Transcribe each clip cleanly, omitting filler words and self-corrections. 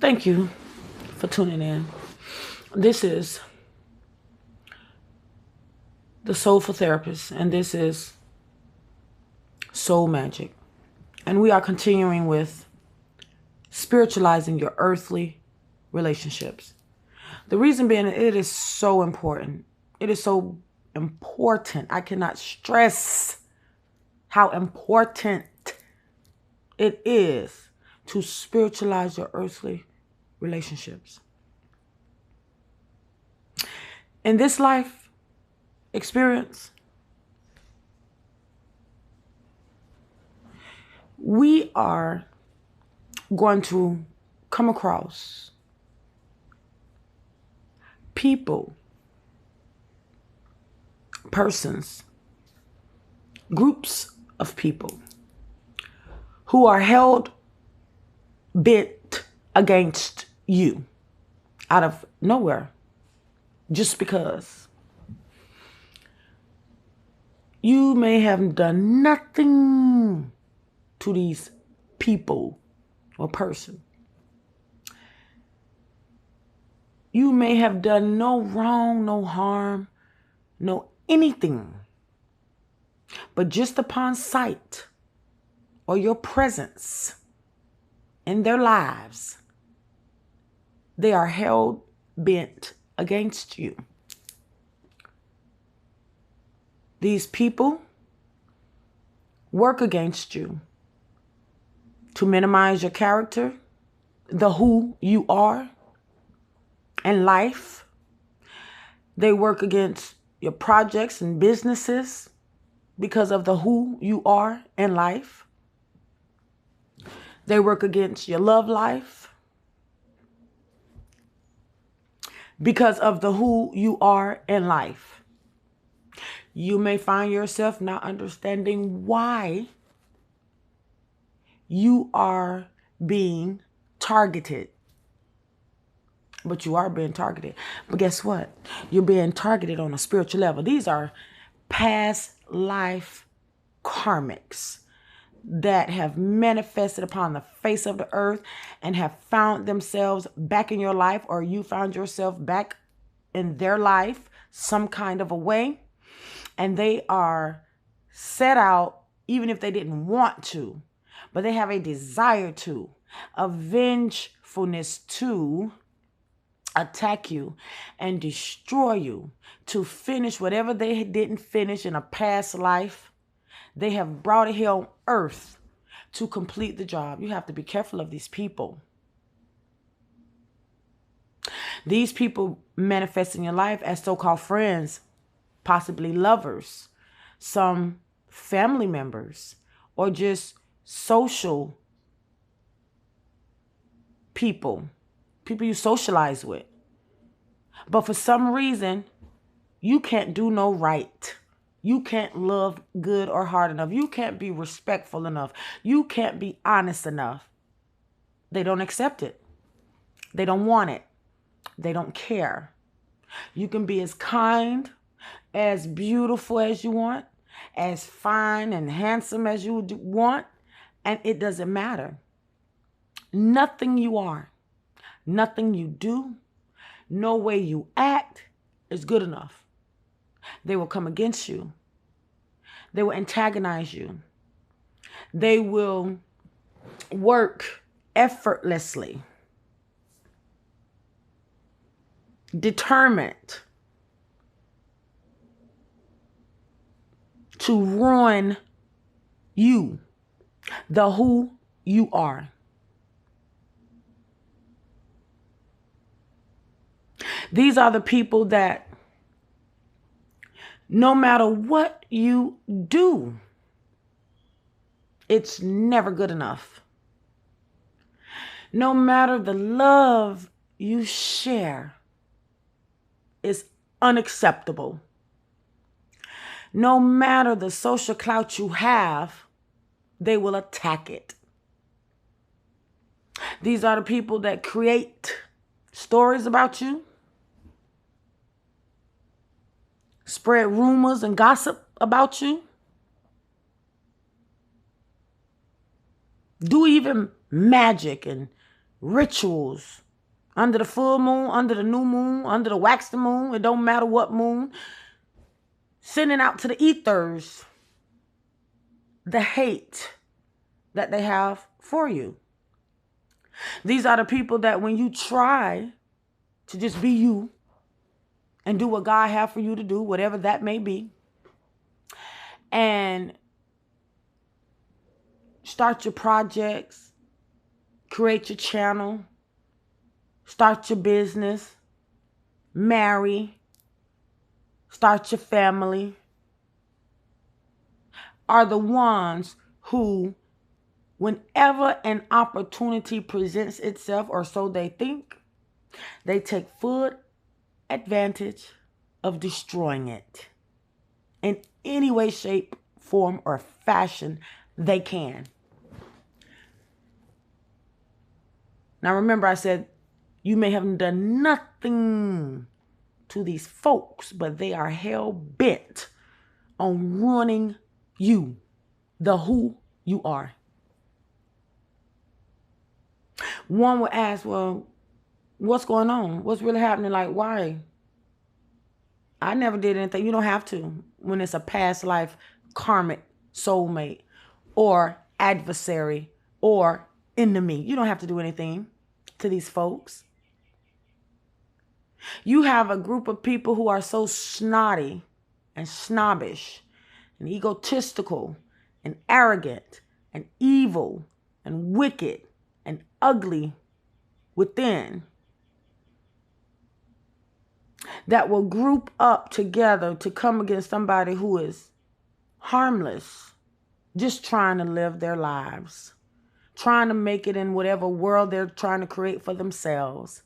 Thank you for tuning in. This is the Soulful Therapist, and this is Soul Magic. And we are continuing with spiritualizing your earthly relationships. The reason being, it is so important. It is so important. I cannot stress how important it is to spiritualize your earthly relationships. In this life experience, we are going to come across people, persons, groups of people who are held bent against you out of nowhere, just because you may have done nothing to these people or person. You may have done no wrong, no harm, no anything. But just upon sight or your presence in their lives, they are held bent against you. These people work against you to minimize your character, the who you are in life. They work against your projects and businesses because of the who you are in life. They work against your love life because of the who you are in life. You may find yourself not understanding why you are being targeted. But you are being targeted. But guess what? You're being targeted on a spiritual level. These are past life karmics that have manifested upon the face of the earth and have found themselves back in your life, or you found yourself back in their life some kind of a way. And they are set out, even if they didn't want to, but they have a desire to, a vengefulness to attack you and destroy you, to finish whatever they didn't finish in a past life. They have brought it here on earth to complete the job. You have to be careful of these people. These people manifest in your life as so-called friends, possibly lovers, some family members, or just social people you socialize with. But for some reason, you can't do no right. You can't love good or hard enough. You can't be respectful enough. You can't be honest enough. They don't accept it. They don't want it. They don't care. You can be as kind, as beautiful as you want, as fine and handsome as you want, and it doesn't matter. Nothing you are, nothing you do, no way you act is good enough. They will come against you. They will antagonize you. They will work effortlessly, determined to ruin you, the who you are. These are the people that no matter what you do, it's never good enough. No matter the love you share is unacceptable. No matter the social clout you have, they will attack it. These are the people that create stories about you, spread rumors and gossip about you, do even magic and rituals. Under the full moon, under the new moon, under the waxed moon, it don't matter what moon. Sending out to the ethers the hate that they have for you. These are the people that when you try to just be you and do what God has for you to do, whatever that may be, and start your projects, create your channel, start your business, marry, start your family, are the ones who, whenever an opportunity presents itself, or so they think, they take full advantage of destroying it in any way, shape, form, or fashion they can. Now remember, I said you may have done nothing to these folks, but they are hell-bent on ruining you, the who you are. One would ask, well, what's going on? What's really happening? Like, why? I never did anything. You don't have to when it's a past life karmic soulmate or adversary or enemy. You don't have to do anything to these folks. You have a group of people who are so snotty and snobbish and egotistical and arrogant and evil and wicked and ugly within, that will group up together to come against somebody who is harmless, just trying to live their lives, trying to make it in whatever world they're trying to create for themselves,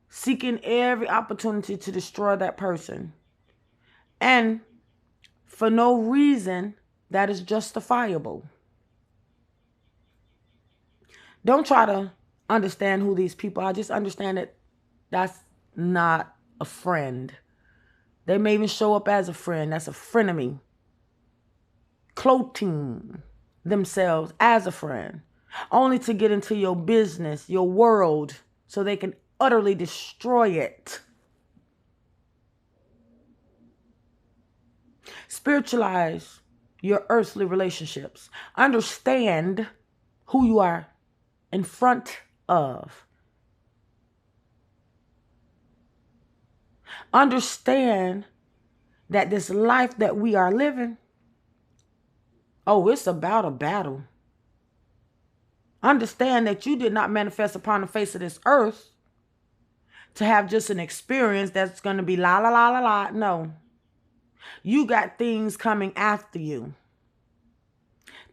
seeking every opportunity to destroy that person. And for no reason that is justifiable. Don't try to understand who these people are. Just understand that that's not a friend. They may even show up as a friend. That's a frenemy. Cloaking themselves as a friend, only to get into your business, your world, so they can utterly destroy it. Spiritualize your earthly relationships. Understand who you are in front of. Understand that this life that we are living, it's about a battle. Understand that you did not manifest upon the face of this earth to have just an experience that's going to be la, la, la, la, la. No. You got things coming after you.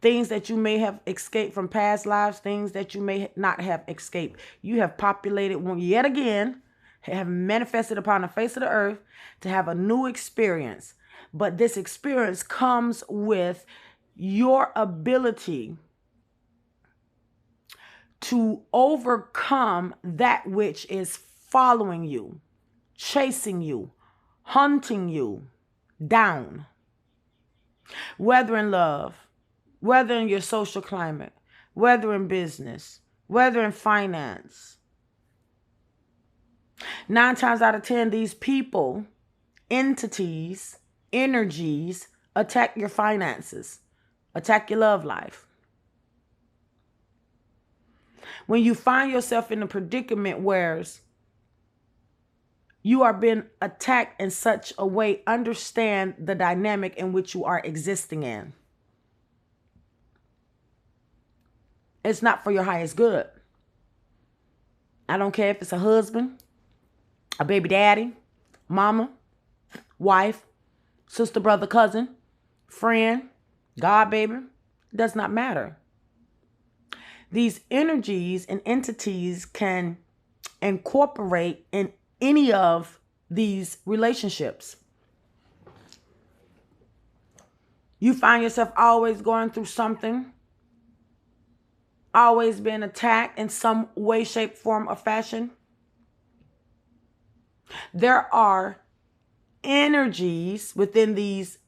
Things that you may have escaped from past lives, things that you may not have escaped. You have populated yet again, have manifested upon the face of the earth to have a new experience. But this experience comes with your ability to overcome that which is following you, chasing you, hunting you down. Whether in love, whether in your social climate, whether in business, whether in finance. 9 times out of 10, these people, entities, energies, attack your finances, attack your love life. When you find yourself in a predicament where you are being attacked in such a way, understand the dynamic in which you are existing in. It's not for your highest good. I don't care if it's a husband, a baby daddy, mama, wife, sister, brother, cousin, friend, God, baby. It does not matter. These energies and entities can incorporate in any of these relationships. You find yourself always going through something, always being attacked in some way, shape, form, or fashion. There are energies within these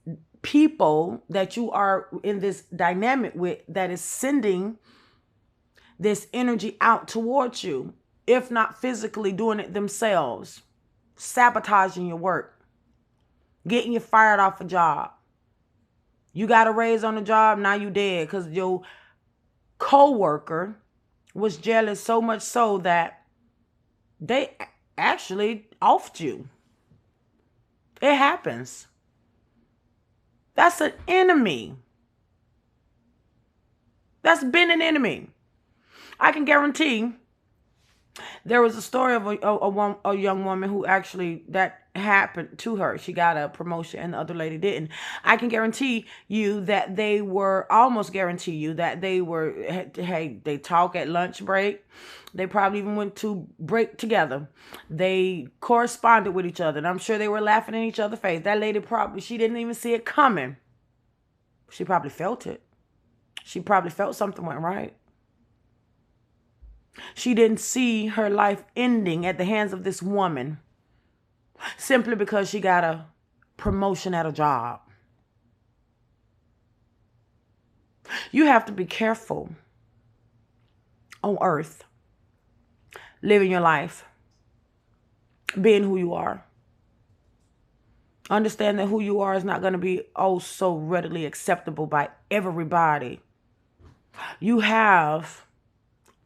people that you are in this dynamic with that is sending this energy out towards you, if not physically doing it themselves, sabotaging your work, getting you fired off a job. You got a raise on the job, now you dead because your co-worker was jealous so much so that they actually offed you. It happens. That's an enemy. That's been an enemy. I can guarantee there was a story of a young woman who actually, that happened to her. She got a promotion and the other lady didn't. I can guarantee you that they were, almost guarantee you that they were, hey, they talk at lunch break. They probably even went to break together. They corresponded with each other. And I'm sure they were laughing in each other's face. That lady probably, she didn't even see it coming. She probably felt it. She probably felt something went right. She didn't see her life ending at the hands of this woman simply because she got a promotion at a job. You have to be careful on earth, living your life, being who you are. Understand that who you are is not going to be oh so readily acceptable by everybody. You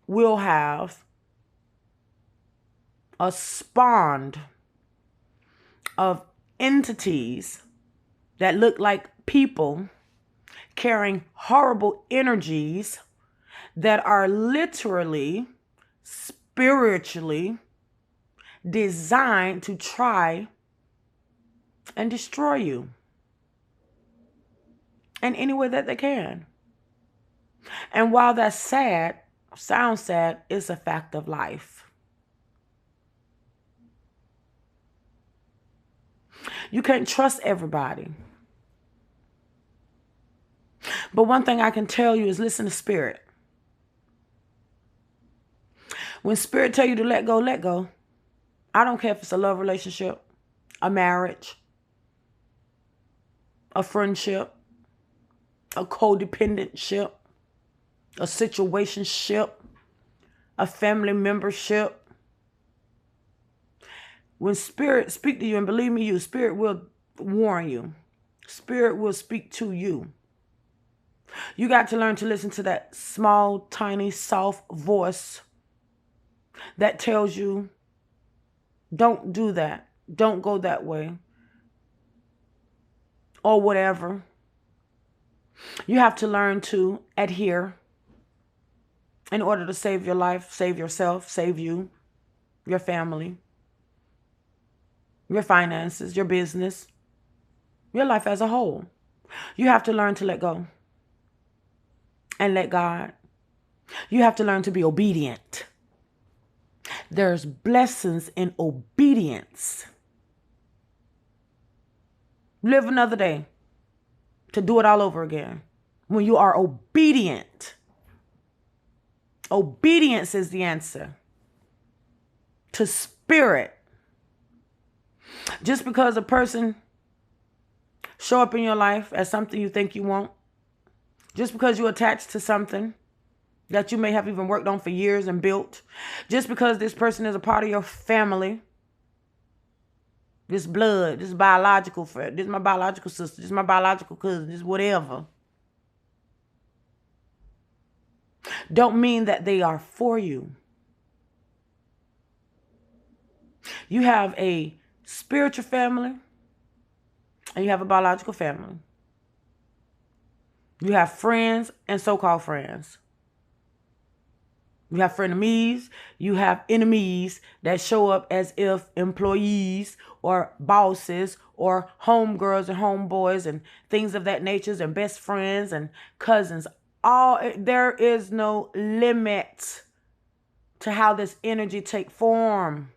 will have a spawn of entities that look like people carrying horrible energies that are literally, spiritually designed to try and destroy you in any way that they can. And while that's sad, sounds sad, it's a fact of life. You can't trust everybody. But one thing I can tell you is listen to spirit. When spirit tell you to let go, let go. I don't care if it's a love relationship, a marriage, a friendship, a codependentship, a situationship, a family membership. When spirit speak to you, and believe me, you, spirit will warn you. Spirit will speak to you. You got to learn to listen to that small, tiny, soft voice that tells you, don't do that. Don't go that way. Or whatever. You have to learn to adhere in order to save your life, save yourself, save you, your family, your finances, your business, your life as a whole. You have to learn to let go and let God. You have to learn to be obedient. There's blessings in obedience. Live another day to do it all over again. When you are obedient. Obedience is the answer to spirit. Just because a person show up in your life as something you think you want, just because you're attached to something that you may have even worked on for years and built, just because this person is a part of your family, this blood, this biological friend, this is my biological sister, this is my biological cousin, this whatever, don't mean that they are for you. You have a spiritual family and you have a biological family. You have friends and so-called friends. You have frenemies. You have enemies that show up as if employees or bosses or homegirls and homeboys and things of that nature, and best friends and cousins. There is no limit to how this energy take form.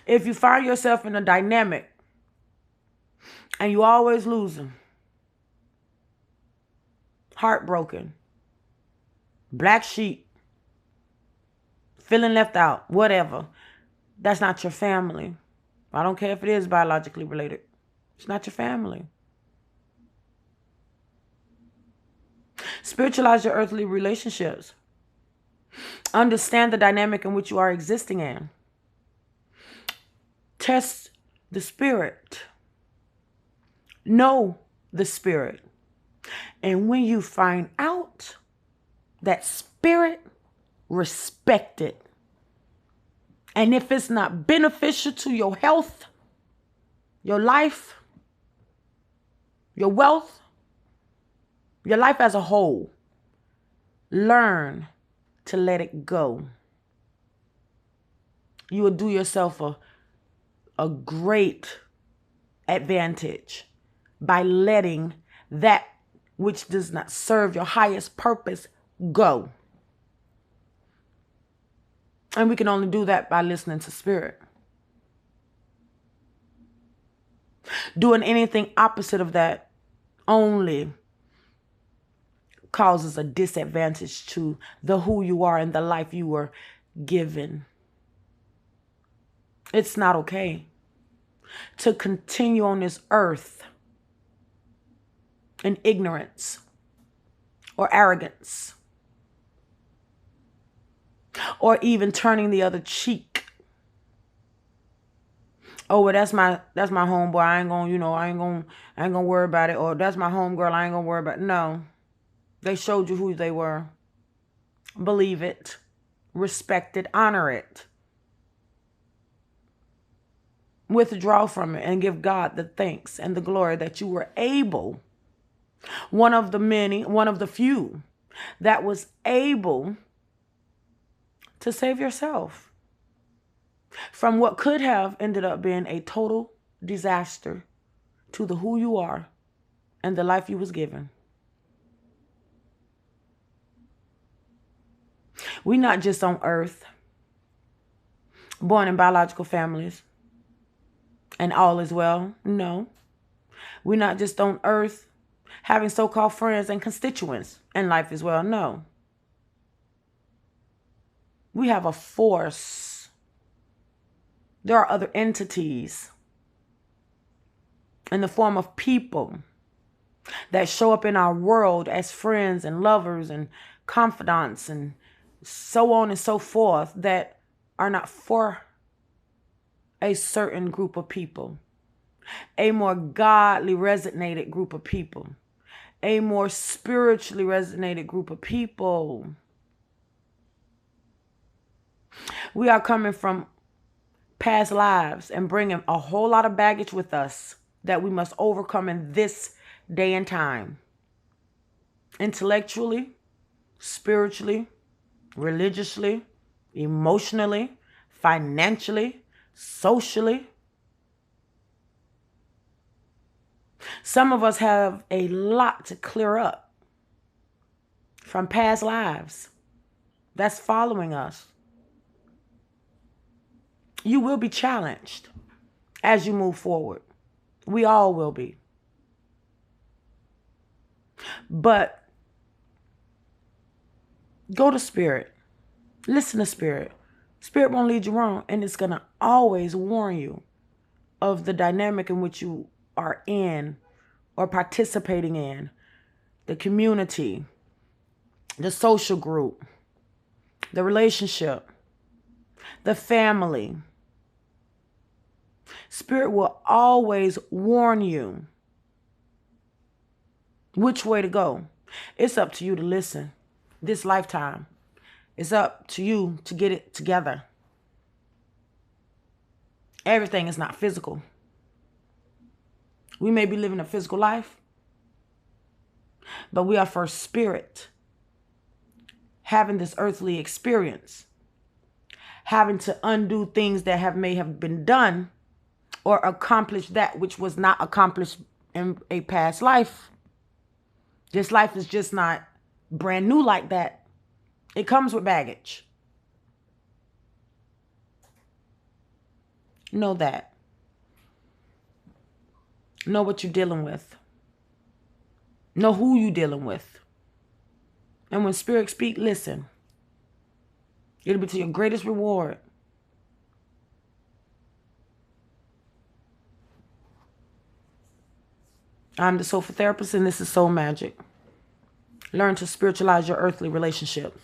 If you find yourself in a dynamic and you always losing, heartbroken, black sheep, feeling left out, whatever, that's not your family. I don't care if it is biologically related. It's not your family. Spiritualize your earthly relationships. Understand the dynamic in which you are existing in. Test the spirit. Know the spirit. And when you find out that spirit, respect it. And if it's not beneficial to your health, your life, your wealth, your life as a whole, learn to let it go. You will do yourself a great advantage by letting that which does not serve your highest purpose go. And we can only do that by listening to spirit. Doing anything opposite of that only causes a disadvantage to the who you are and the life you were given. It's not okay to continue on this earth in ignorance or arrogance or even turning the other cheek. Oh, well, that's my homeboy. I ain't gonna worry about it. Or that's my homegirl. I ain't gonna worry about it. No. They showed you who they were. Believe it. Respect it. Honor it. Withdraw from it and give God the thanks and the glory that you were able, one of the few that was able to save yourself from what could have ended up being a total disaster to the who you are and the life you was given. We're not just on earth, born in biological families, and all is well. No. We're not just on earth having so-called friends and constituents, and life is well. No. We have a force. There are other entities in the form of people that show up in our world as friends and lovers and confidants and so on and so forth that are not for a certain group of people, a more godly resonated group of people, a more spiritually resonated group of people. We are coming from past lives and bringing a whole lot of baggage with us that we must overcome in this day and time. Intellectually, spiritually, religiously, emotionally, financially, socially. Some of us have a lot to clear up from past lives that's following us. You will be challenged as you move forward. We all will be. But go to spirit. Listen to spirit. Spirit won't lead you wrong, and it's going to always warn you of the dynamic in which you are in or participating in, the community, the social group, the relationship, the family. Spirit will always warn you which way to go. It's up to you to listen this lifetime. It's up to you to get it together. Everything is not physical. We may be living a physical life, but we are first spirit, having this earthly experience, having to undo things that may have been done or accomplish that which was not accomplished in a past life. This life is just not brand new like that. It comes with baggage. Know that. Know what you're dealing with. Know who you're dealing with. And when spirit speak, listen. It'll be to your greatest reward. I'm the Soulful Therapist, and this is Soul Magic. Learn to spiritualize your earthly relationships.